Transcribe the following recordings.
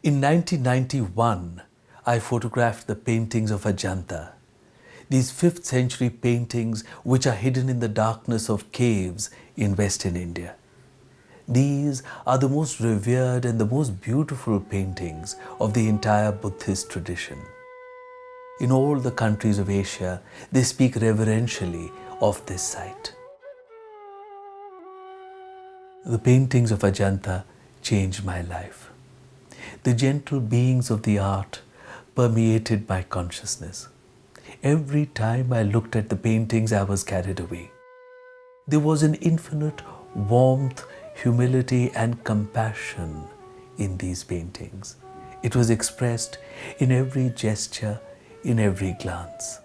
In 1991, I photographed the paintings of Ajanta, these 5th century paintings which are hidden in the darkness of caves in Western India. These are the most revered and the most beautiful paintings of the entire Buddhist tradition. In all the countries of Asia, they speak reverentially of this site. The paintings of Ajanta changed my life. The gentle beings of the art permeated my consciousness. Every time I looked at the paintings, I was carried away. There was an infinite warmth, humility, and compassion in these paintings. It was expressed in every gesture, in every glance.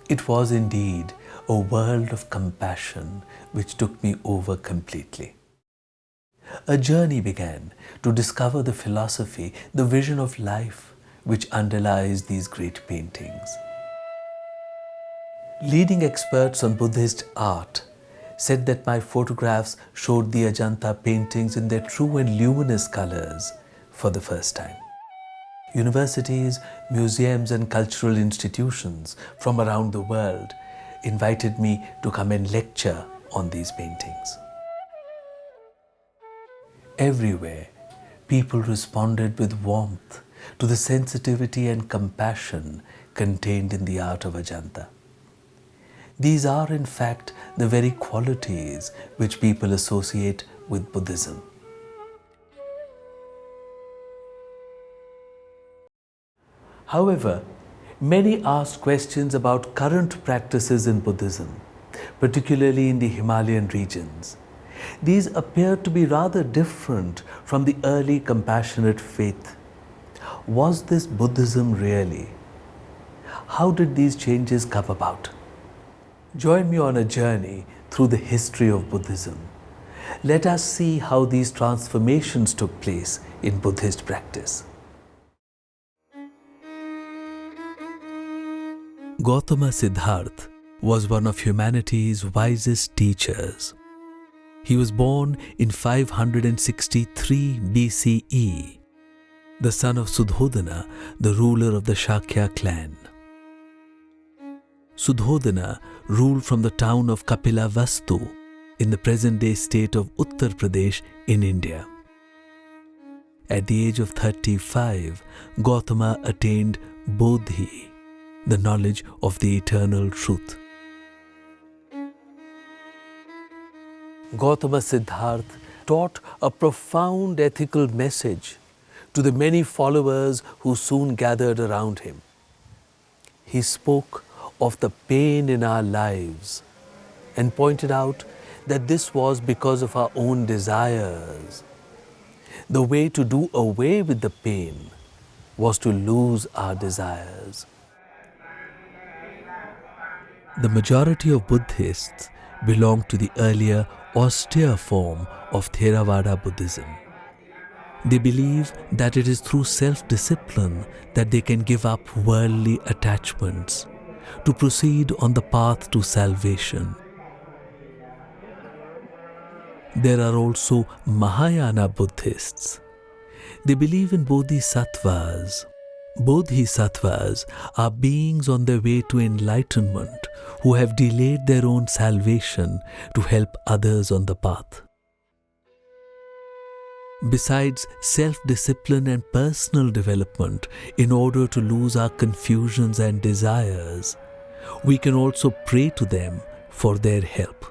It was indeed a world of compassion which took me over completely. A journey began to discover the philosophy, the vision of life which underlies these great paintings. Leading experts on Buddhist art said that my photographs showed the Ajanta paintings in their true and luminous colors for the first time. Universities, museums, and cultural institutions from around the world invited me to come and lecture on these paintings. Everywhere, people responded with warmth to the sensitivity and compassion contained in the art of Ajanta. These are, in fact, the very qualities which people associate with Buddhism. However, many asked questions about current practices in Buddhism, particularly in the Himalayan regions. These appear to be rather different from the early compassionate faith. Was this Buddhism really? How did these changes come about? Join me on a journey through the history of Buddhism. Let us see how these transformations took place in Buddhist practice. Gautama Siddhartha was one of humanity's wisest teachers. He was born in 563 BCE, the son of Sudhodana, the ruler of the Shakya clan. Sudhodana ruled from the town of Kapilavastu in the present-day state of Uttar Pradesh in India. At the age of 35, Gautama attained Bodhi, the knowledge of the eternal truth. Gautama Siddhartha taught a profound ethical message to the many followers who soon gathered around him. He spoke of the pain in our lives and pointed out that this was because of our own desires. The way to do away with the pain was to lose our desires. The majority of Buddhists belong to the earlier austere form of Theravada Buddhism. They believe that it is through self-discipline that they can give up worldly attachments to proceed on the path to salvation. There are also Mahayana Buddhists. They believe in Bodhisattvas. Bodhisattvas are beings on their way to enlightenment who have delayed their own salvation to help others on the path. Besides self-discipline and personal development in order to lose our confusions and desires, we can also pray to them for their help.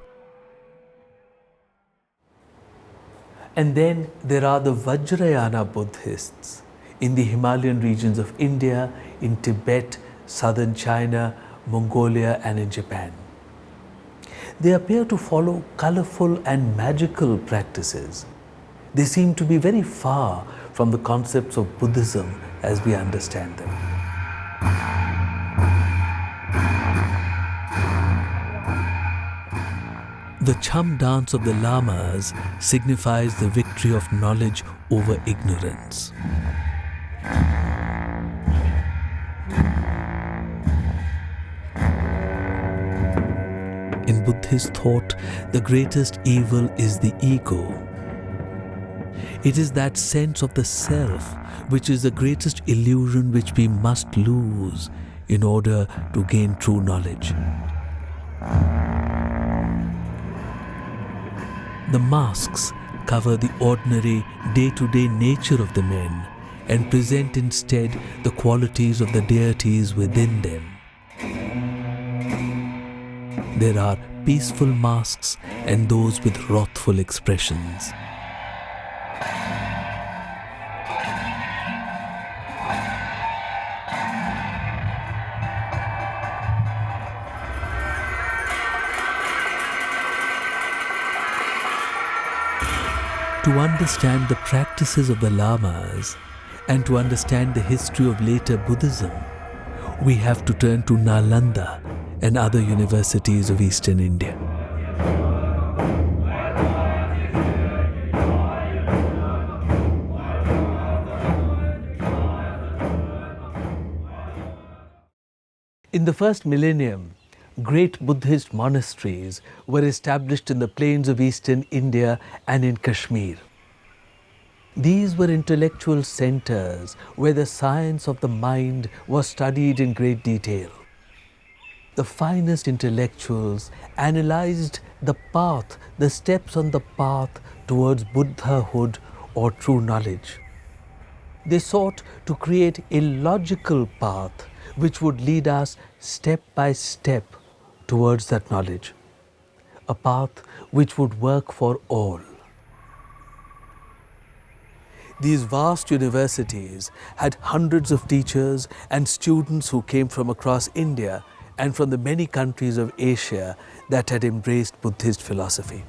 And then there are the Vajrayana Buddhists in the Himalayan regions of India, in Tibet, southern China, Mongolia, and in Japan. They appear to follow colorful and magical practices. They seem to be very far from the concepts of Buddhism as we understand them. The Cham dance of the Lamas signifies the victory of knowledge over ignorance. In Buddhist thought, the greatest evil is the ego. It is that sense of the self which is the greatest illusion which we must lose in order to gain true knowledge. The masks cover the ordinary day-to-day nature of the men and present instead the qualities of the deities within them. There are peaceful masks and those with wrathful expressions. To understand the practices of the Lamas and to understand the history of later Buddhism, we have to turn to Nalanda and other universities of Eastern India. In the first millennium, great Buddhist monasteries were established in the plains of eastern India and in Kashmir. These were intellectual centers where the science of the mind was studied in great detail. The finest intellectuals analyzed the path, the steps on the path towards Buddhahood or true knowledge. They sought to create a logical path which would lead us step by step towards that knowledge, a path which would work for all. These vast universities had hundreds of teachers and students who came from across India and from the many countries of Asia that had embraced Buddhist philosophy.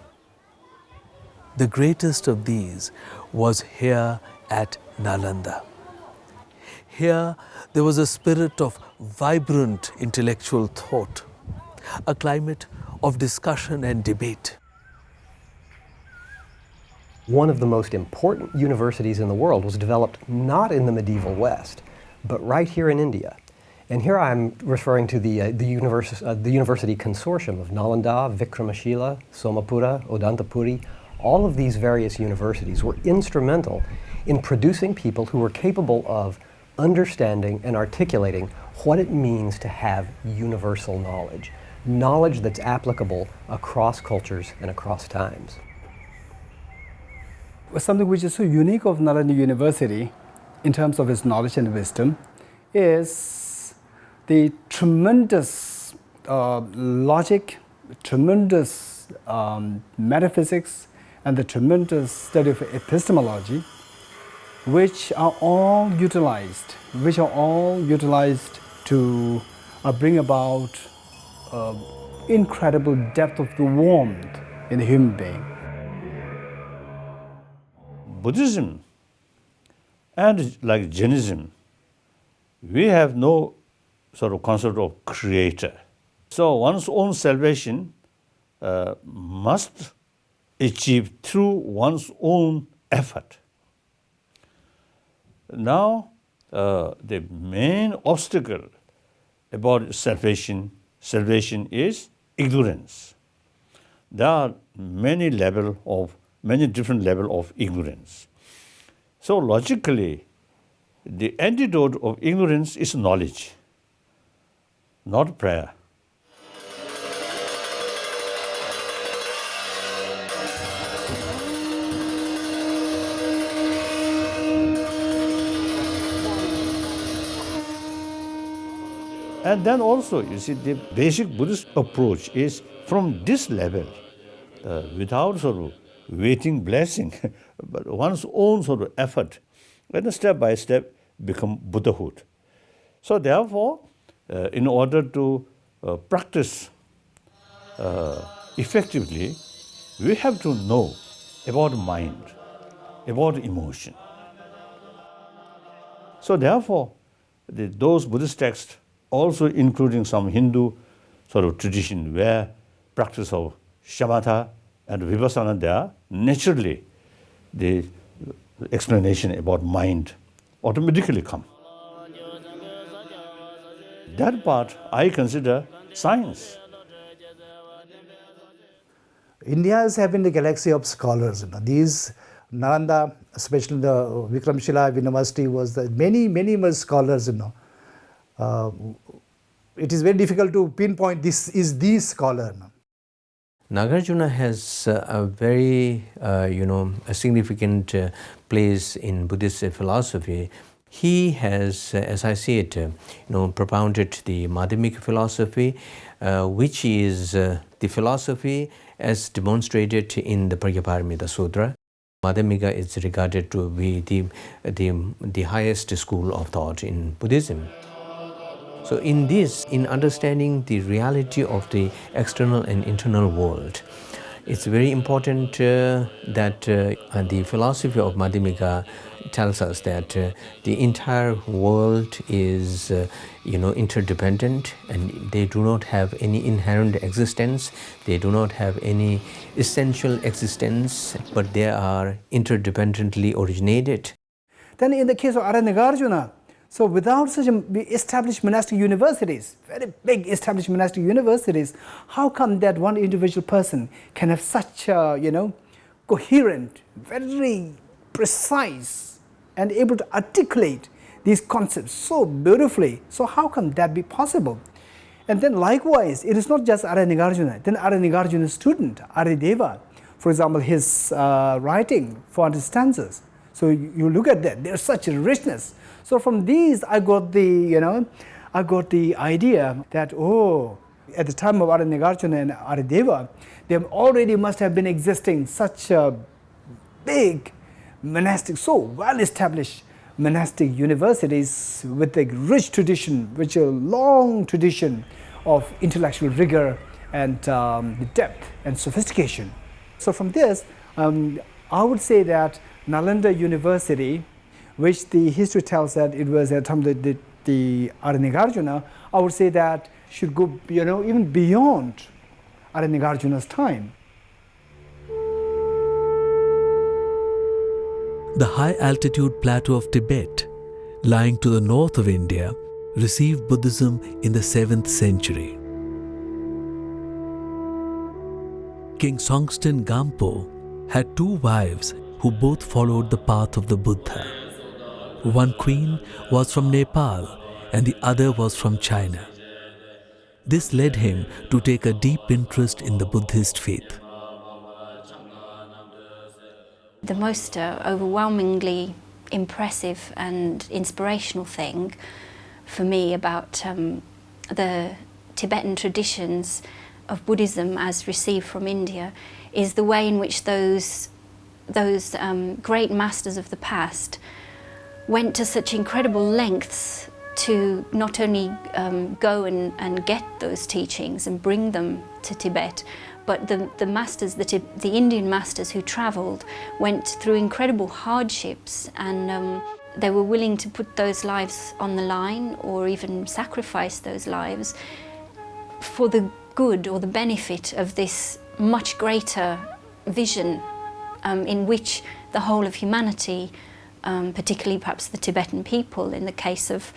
The greatest of these was here at Nalanda. Here there was a spirit of vibrant intellectual thought, a climate of discussion and debate. One of the most important universities in the world was developed not in the medieval West, but right here in India. And here I'm referring to the university consortium of Nalanda, Vikramashila, Somapura, Odantapuri. All of these various universities were instrumental in producing people who were capable of understanding and articulating what it means to have universal knowledge, knowledge that's applicable across cultures and across times. Something which is so unique of Nalanda University in terms of its knowledge and wisdom is the tremendous logic, tremendous metaphysics, and the tremendous study of epistemology, which are all utilized to bring about incredible depth of the warmth in the human being. Buddhism and like Jainism, we have no sort of concept of creator. So one's own salvation must achieve through one's own effort. Now, the main obstacle about salvation is ignorance. There are many different levels of ignorance. So logically, the antidote of ignorance is knowledge, not prayer. And then also, you see, the basic Buddhist approach is from this level, without sort of waiting blessing, but one's own sort of effort, and step by step become Buddhahood. So therefore, in order to practice effectively, we have to know about mind, about emotion. So therefore, those Buddhist texts, also including some Hindu sort of tradition where practice of shamatha and vipassana there, naturally the explanation about mind automatically come. That part I consider science. India is having a galaxy of scholars. These Nalanda, especially the Vikramshila University, was the many more scholars. It is very difficult to pinpoint this is the scholar. Nagarjuna has a very, a significant place in Buddhist philosophy. He has, as I see it, propounded the Madhyamika philosophy, which is the philosophy as demonstrated in the Prajnaparamita Sutra. Madhyamika is regarded to be the highest school of thought in Buddhism. So in this, in understanding the reality of the external and internal world, it's very important that the philosophy of Madhyamika tells us that the entire world is interdependent, and they do not have any inherent existence, they do not have any essential existence, but they are interdependently originated. Then in the case of Nagarjuna, so without such established monastic universities, very big established monastic universities, how come that one individual person can have such coherent, very precise, and able to articulate these concepts so beautifully? So how can that be possible? And then likewise, it is not just Nagarjuna. Then Nagarjuna's student, Arideva, for example, his writing 400 stanzas. So you look at that, there's such a richness. So from these, I got the idea that, at the time of Nagarjuna and Arideva, there already must have been existing such a big monastic, so well-established monastic universities with a rich tradition, with a long tradition of intellectual rigor and depth and sophistication. So from this, I would say that Nalanda University, which the history tells that it was at the time of the Nagarjuna, I would say that should go even beyond Nagarjuna's time. The high-altitude plateau of Tibet, lying to the north of India, received Buddhism in the 7th century. King Songtsen Gampo had two wives who both followed the path of the Buddha. One queen was from Nepal and the other was from China. This led him to take a deep interest in the Buddhist faith. The most overwhelmingly impressive and inspirational thing for me about the Tibetan traditions of Buddhism as received from India is the way in which those great masters of the past went to such incredible lengths to not only go and get those teachings and bring them to Tibet, but the masters, the Indian masters who travelled, went through incredible hardships, and they were willing to put those lives on the line or even sacrifice those lives for the good or the benefit of this much greater vision in which the whole of humanity, particularly perhaps the Tibetan people in the case of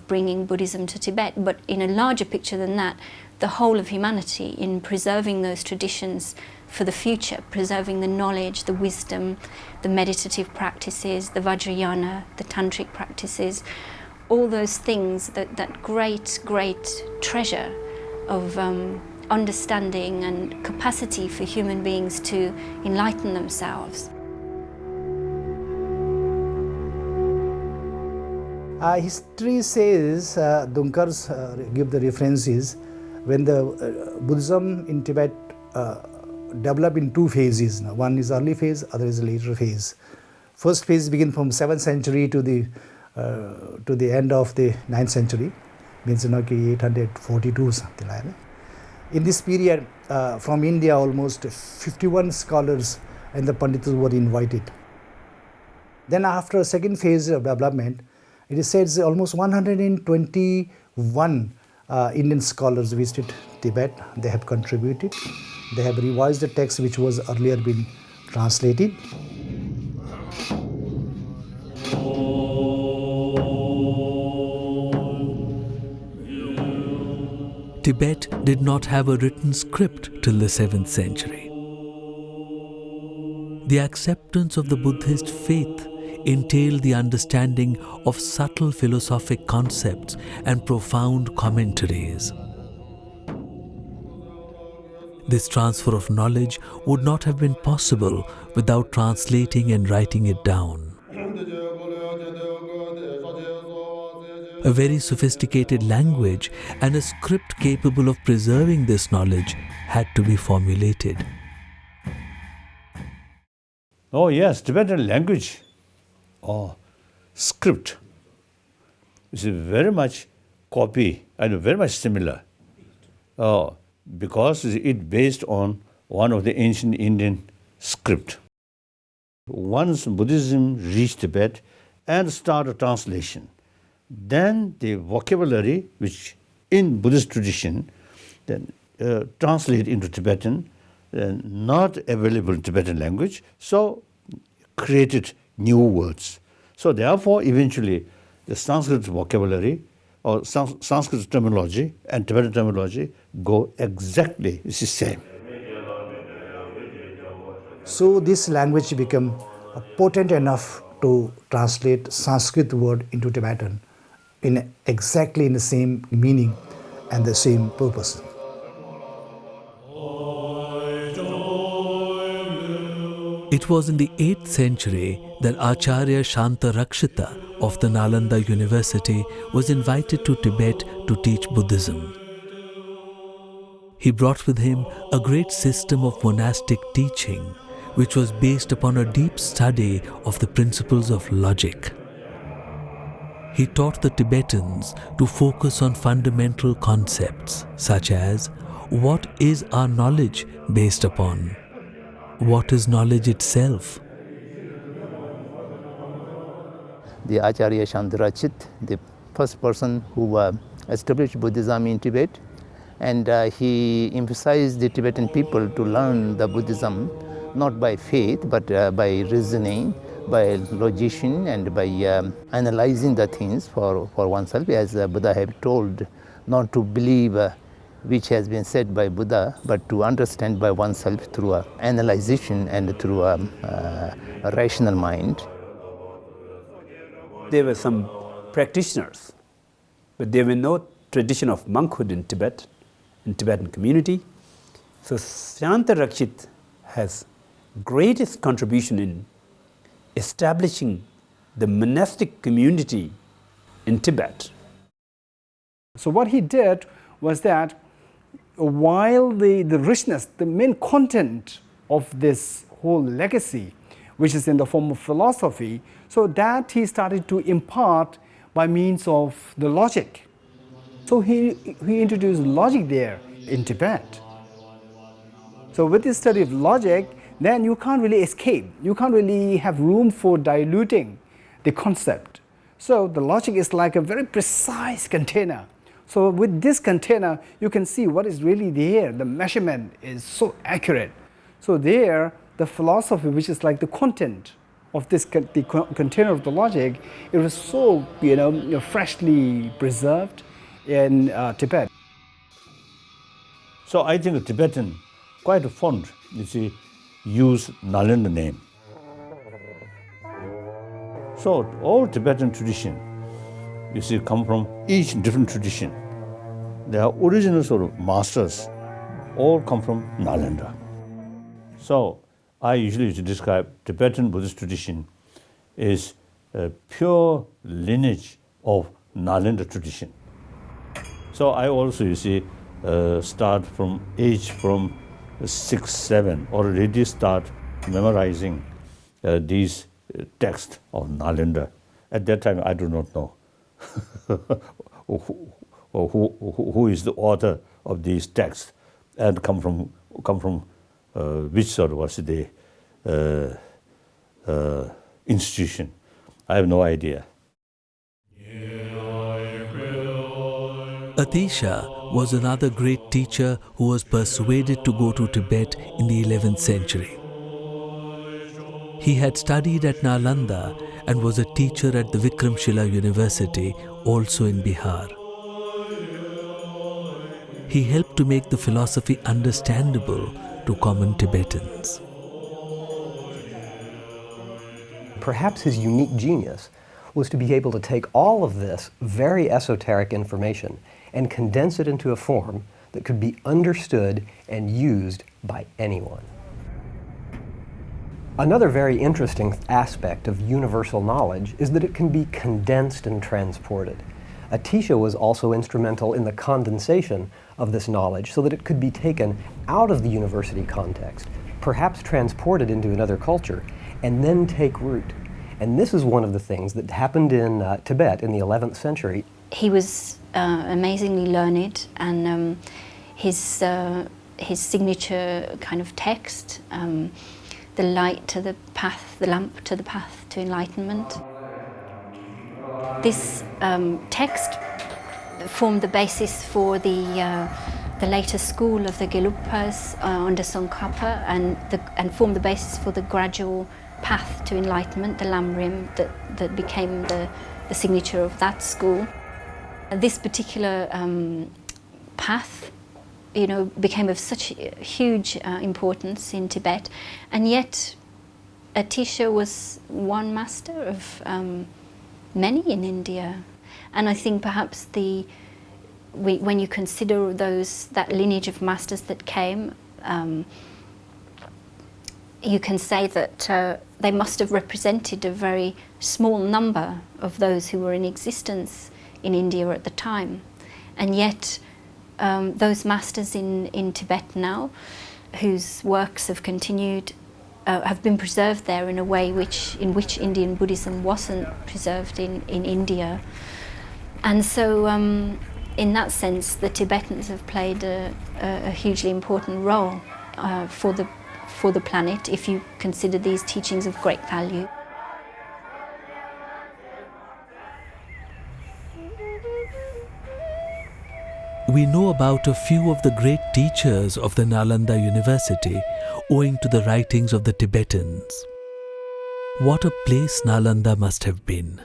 bringing Buddhism to Tibet, but in a larger picture than that, the whole of humanity in preserving those traditions for the future, preserving the knowledge, the wisdom, the meditative practices, the Vajrayana, the tantric practices, all those things, that great treasure of understanding and capacity for human beings to enlighten themselves. History says, Dunkars give the references, when the Buddhism in Tibet developed in two phases. One is early phase, other is later phase. First phase begins from 7th century to the end of the 9th century, means 842 something like that. In this period, from India, almost 51 scholars and the Pandits were invited. Then after second phase of development, it is said almost 121 Indian scholars visited Tibet. They have contributed. They have revised the text which was earlier been translated. Tibet did not have a written script till the 7th century. The acceptance of the Buddhist faith entailed the understanding of subtle philosophic concepts and profound commentaries. This transfer of knowledge would not have been possible without translating and writing it down. A very sophisticated language and a script capable of preserving this knowledge had to be formulated. Oh yes, Tibetan language or script is very much copy and very much similar. Because it's based on one of the ancient Indian script. Once Buddhism reached Tibet and started translation, then the vocabulary which in Buddhist tradition then translate into Tibetan, not available in Tibetan language, so created new words. So therefore, eventually, the Sanskrit vocabulary or Sanskrit terminology and Tibetan terminology go exactly the same. So this language became potent enough to translate Sanskrit word into Tibetan in exactly in the same meaning and the same purpose. It was in the 8th century that Acharya Shantarakshita of the Nalanda University was invited to Tibet to teach Buddhism. He brought with him a great system of monastic teaching, which was based upon a deep study of the principles of logic. He taught the Tibetans to focus on fundamental concepts such as what is our knowledge based upon? What is knowledge itself? The Acharya Shantarachit, the first person who established Buddhism in Tibet, and he emphasized the Tibetan people to learn the Buddhism not by faith but by reasoning, by logician, and by analyzing the things for oneself, as Buddha had told, not to believe which has been said by Buddha, but to understand by oneself through analyzation and through a rational mind. There were some practitioners, but there were no tradition of monkhood in Tibet, in Tibetan community. So Shantarakshit has greatest contribution in establishing the monastic community in Tibet. So what he did was that while the richness, the main content of this whole legacy, which is in the form of philosophy, so that he started to impart by means of the logic. So he introduced logic there in Tibet. So with the study of logic, then you can't really escape. You can't really have room for diluting the concept. So the logic is like a very precise container. So with this container, you can see what is really there. The measurement is so accurate. So there, the philosophy, which is like the content of this container of the logic, it was so freshly preserved in Tibet. So I think the Tibetan quite fond, use Nalanda name. So all Tibetan tradition, come from each different tradition. Their original sort of masters all come from Nalanda. So I usually describe Tibetan Buddhist tradition is a pure lineage of Nalanda tradition. So I also, start from age from 6, 7, already start memorizing these texts of Nalanda. At that time, I do not know who is the author of these texts and come from which sort of was the institution. I have no idea. Atisha was another great teacher who was persuaded to go to Tibet in the 11th century. He had studied at Nalanda and was a teacher at the Vikramshila University, also in Bihar. He helped to make the philosophy understandable to common Tibetans. perhaps his unique genius, was to be able to take all of this very esoteric information and condense it into a form that could be understood and used by anyone. Another very interesting aspect of universal knowledge is that it can be condensed and transported. Atisha was also instrumental in the condensation of this knowledge so that it could be taken out of the university context, perhaps transported into another culture, and then take root. And this is one of the things that happened in Tibet in the 11th century. He was amazingly learned, and his signature kind of text, the light to the path, the lamp to the path to enlightenment. This text formed the basis for the later school of the Gelugpas under Tsongkhapa, and formed the basis for the gradual path to enlightenment, the Lamrim, that became the signature of that school. This particular path, became of such huge importance in Tibet, and yet Atisha was one master of many in India. And I think perhaps when you consider that lineage of masters that came, you can say that they must have represented a very small number of those who were in existence in India at the time. And yet those masters in Tibet now, whose works have continued, have been preserved there in a way in which Indian Buddhism wasn't preserved in India. And so in that sense, the Tibetans have played a hugely important role for the planet, if you consider these teachings of great value. We know about a few of the great teachers of the Nalanda University owing to the writings of the Tibetans. What a place Nalanda must have been,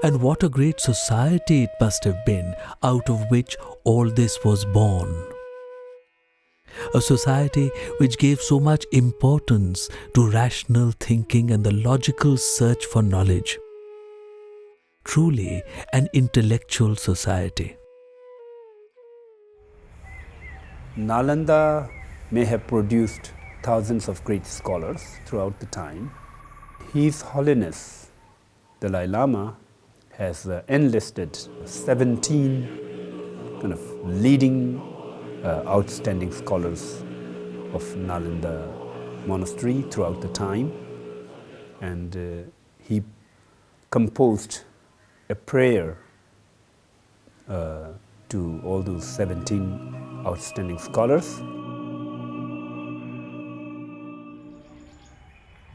and what a great society it must have been out of which all this was born. A society which gave so much importance to rational thinking and the logical search for knowledge. Truly an intellectual society. Nalanda may have produced thousands of great scholars throughout the time. His Holiness Dalai Lama has enlisted 17 kind of leading outstanding scholars of Nalanda monastery throughout the time, and he composed a prayer to all those 17 outstanding scholars.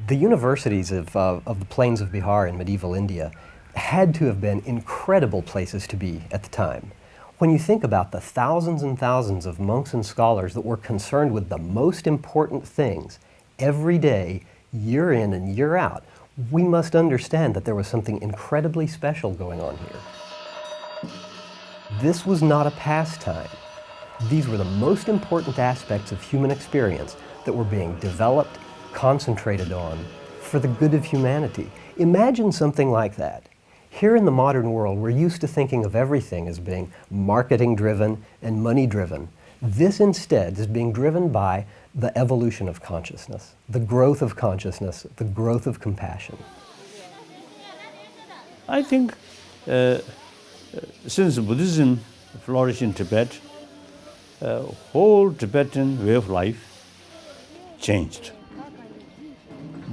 The universities of the plains of Bihar in medieval India had to have been incredible places to be at the time. When you think about the thousands and thousands of monks and scholars that were concerned with the most important things every day, year in and year out, we must understand that there was something incredibly special going on here. This was not a pastime. These were the most important aspects of human experience that were being developed, concentrated on, for the good of humanity. Imagine something like that. Here in the modern world, we're used to thinking of everything as being marketing-driven and money-driven. This instead is being driven by the evolution of consciousness, the growth of consciousness, the growth of compassion. I think since Buddhism flourished in Tibet, whole Tibetan way of life changed.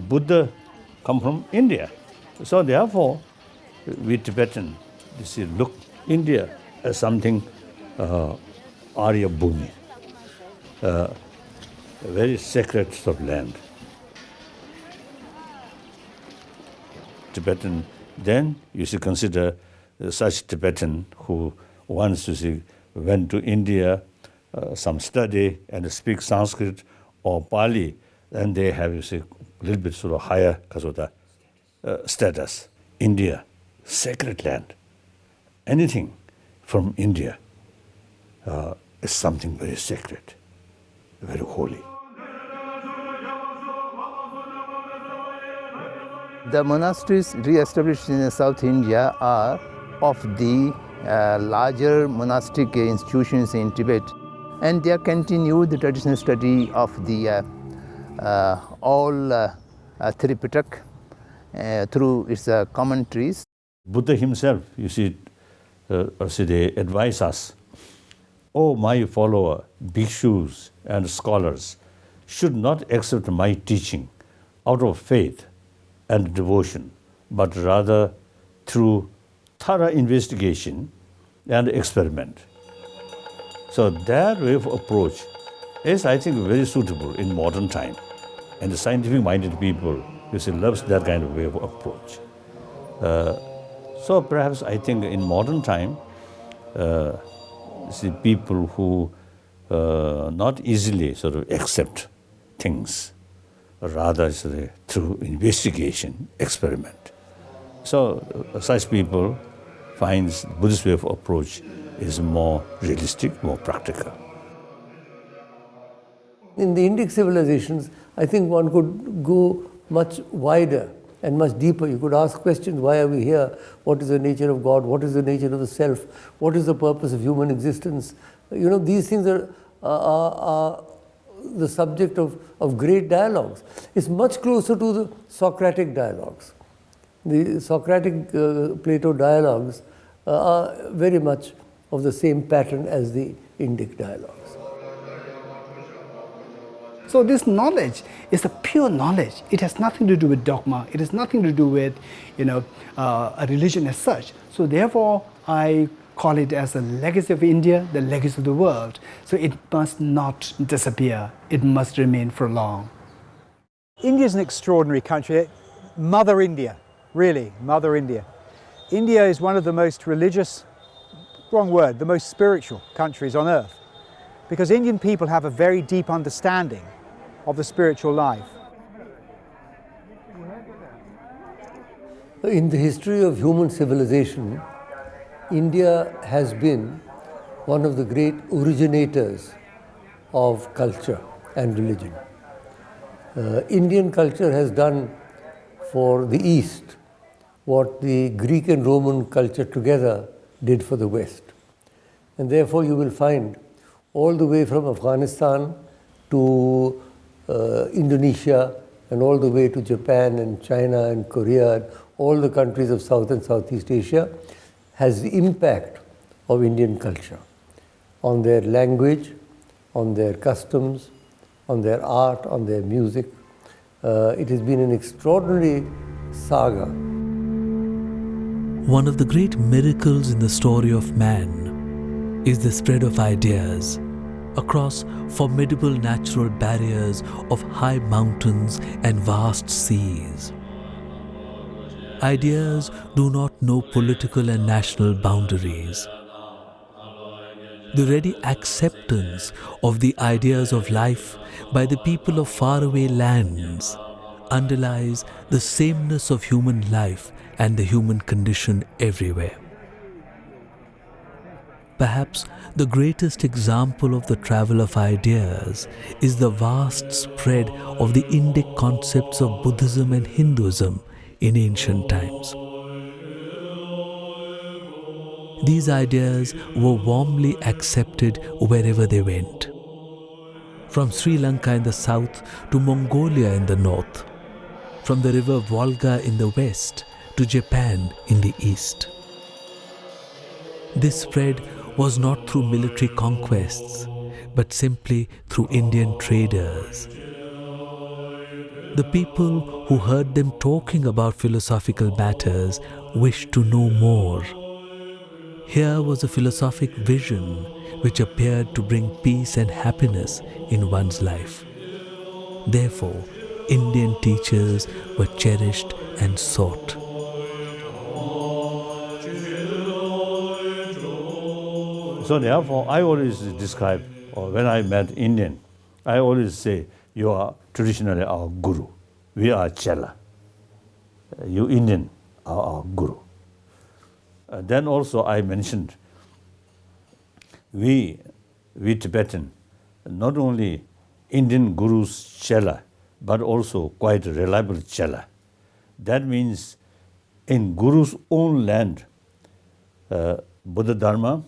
Buddha come from India. So therefore, we Tibetan, look India as something Arya Bhumi, a very sacred sort of land. Tibetan, then you should consider such Tibetan who once went to India, some study and speak Sanskrit or Pali, and they have a little bit sort of higher status. India, sacred land. Anything from India is something very sacred, very holy. The monasteries re-established in South India are of the larger monastic institutions in Tibet, and they continue the traditional study of the all Tripitak through its commentaries. Buddha himself, you see, they advise us, "O my follower, bhikshus and scholars should not accept my teaching out of faith and devotion, but rather through thorough investigation and experiment." So that way of approach is, I think, very suitable in modern time. And the scientific-minded people, you see, loves that kind of way of approach. So perhaps I think in modern time, see, people who not easily sort of accept things, rather through investigation, experiment. So such people finds Buddhist way of approach is more realistic, more practical. In the Indic civilizations, I think one could go much wider and much deeper. You could ask questions: why are we here? What is the nature of God? What is the nature of the self? What is the purpose of human existence? You know, these things are the subject of great dialogues. It's much closer to the Socratic dialogues. The Socratic Plato dialogues are very much of the same pattern as the Indic dialogues. So this knowledge is a pure knowledge. It has nothing to do with dogma. It has nothing to do with, a religion as such. So therefore, I call it as the legacy of India, the legacy of the world. So it must not disappear. It must remain for long. India is an extraordinary country. Mother India, really, Mother India. India is one of the most religious, wrong word, the most spiritual countries on earth, because Indian people have a very deep understanding of the spiritual life. In the history of human civilization, India has been one of the great originators of culture and religion. Indian culture has done for the East what the Greek and Roman culture together did for the West. And therefore you will find all the way from Afghanistan to Indonesia and all the way to Japan and China and Korea and all the countries of South and Southeast Asia has the impact of Indian culture on their language, on their customs, on their art, on their music. It has been an extraordinary saga. One of the great miracles in the story of man is the spread of ideas across formidable natural barriers of high mountains and vast seas. Ideas do not know political and national boundaries. The ready acceptance of the ideas of life by the people of faraway lands underlies the sameness of human life and the human condition everywhere. Perhaps the greatest example of the travel of ideas is the vast spread of the Indic concepts of Buddhism and Hinduism in ancient times. These ideas were warmly accepted wherever they went. From Sri Lanka in the south to Mongolia in the north, from the river Volga in the west to Japan in the east. This spread was not through military conquests, but simply through Indian traders. The people who heard them talking about philosophical matters wished to know more. Here was a philosophic vision which appeared to bring peace and happiness in one's life. Therefore, Indian teachers were cherished and sought. So therefore, I always describe, or when I met Indian, I always say, you are traditionally our guru. We are Chela. You Indian are our guru. Then also I mentioned, we Tibetan, not only Indian gurus Chela, but also quite reliable Chela. That means in Guru's own land, Buddha Dharma,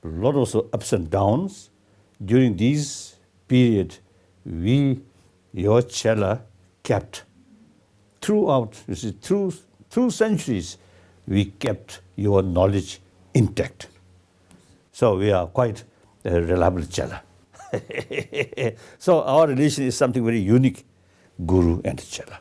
a lot of ups and downs. During these period, we, your Chela, kept throughout, you see, through centuries, we kept your knowledge intact. So we are quite a reliable Chela. So our relation is something very unique, Guru and Chela.